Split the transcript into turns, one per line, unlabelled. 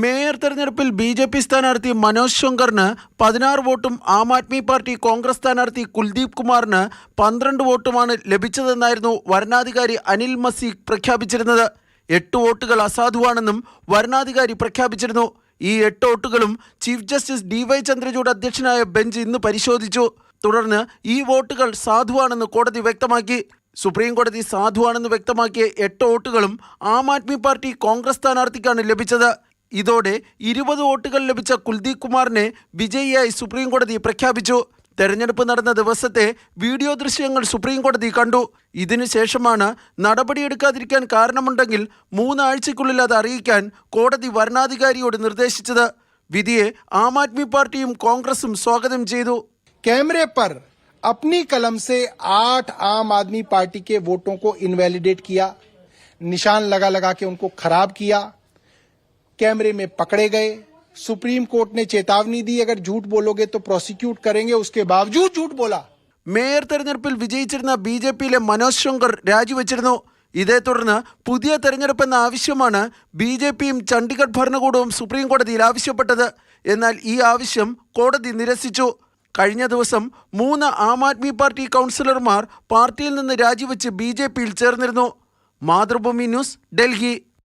Mayor തെരഞ്ഞെടുപ്പിൽ BJP. സ്ഥാനാർത്ഥി മനോജ് ശങ്കറിന് 16 വോട്ടും ആം ആദ്മി പാർട്ടി കോൺഗ്രസ് സ്ഥാനാർത്ഥി കുൽദീപ് കുമാറിന് 12 വോട്ടുമാണ് ലഭിച്ചതെന്നായിരുന്നു വരണാധികാരി അനിൽ മസീഖ് പ്രഖ്യാപിച്ചിരുന്നത്. 8 വോട്ടുകൾ അസാധുവാണെന്നും വരണാധികാരി പ്രഖ്യാപിച്ചിരുന്നു. ഈ 8 വോട്ടുകളും ചീഫ് ജസ്റ്റിസ് D.Y. ചന്ദ്രചൂഡ് അധ്യക്ഷനായ ബെഞ്ച് ഇന്ന് പരിശോധിച്ചു. തുടർന്ന് ഈ വോട്ടുകൾ സാധുവാണെന്ന് കോടതി വ്യക്തമാക്കി. സുപ്രീം കോടതി സാധുവാണെന്ന് വ്യക്തമാക്കിയ 8 വോട്ടുകളും ആം ആദ്മി പാർട്ടി കോൺഗ്രസ് സ്ഥാനാർത്ഥിക്കാണ് ലഭിച്ചത്. ഇതോടെ 20 വോട്ടുകൾ ലഭിച്ച കുൽദീപ് കുമാറിനെ വിജയിയായി സുപ്രീം കോടതി പ്രഖ്യാപിച്ചു. തെരഞ്ഞെടുപ്പ് നടന്ന ദിവസത്തെ വീഡിയോ ദൃശ്യങ്ങൾ സുപ്രീം കോടതി കണ്ടു. ഇതിനുശേഷമാണ് നടപടിയെടുക്കാതിരിക്കാൻ കാരണമുണ്ടെങ്കിൽ 3 ആഴ്ചയ്ക്കുള്ളിൽ അത് അറിയിക്കാൻ കോടതി വരണാധികാരിയോട് നിർദ്ദേശിച്ചത്. വിധിയെ ആം ആദ്മി പാർട്ടിയും കോൺഗ്രസും സ്വാഗതം ചെയ്തു.
कैमरे पर अपनी कलम से 8 आम आदमी पार्टी के वोटों को इनवैलिडेट किया, निशान लगा लगा के उनको खराब किया, कैमरे में पकड़े गए. सुप्रीम कोर्ट ने चेतावनी दी, अगर झूठ बोलोगे तो प्रोसिक्यूट करेंगे. उसके बावजूद झूठ बोला.
മേയർ തെരഞ്ഞെടുപ്പിൽ വിജയിച്ചിരുന്ന ബി.ജെ.പിയിലെ മനോജ് ശങ്കർ രാജിവെച്ചിരുന്നു. ഇതേ തുടർന്ന് പുതിയ തെരഞ്ഞെടുപ്പെന്ന ആവശ്യമാണ് ബി.ജെ.പിയും ചണ്ഡീഗഡ് ഭരണകൂടവും സുപ്രീം കോടതിയിൽ ആവശ്യപ്പെട്ടത്. എന്നാൽ ഈ ആവശ്യം കോടതി നിരസിച്ചു. കഴിഞ്ഞ ദിവസം 3 ആം ആദ്മി പാർട്ടി കൗൺസിലർമാർ പാർട്ടിയിൽ നിന്ന് രാജിവെച്ച് ബി.ജെ.പിയിൽ ചേർന്നിരുന്നു. മാതൃഭൂമി ന്യൂസ്, ഡൽഹി.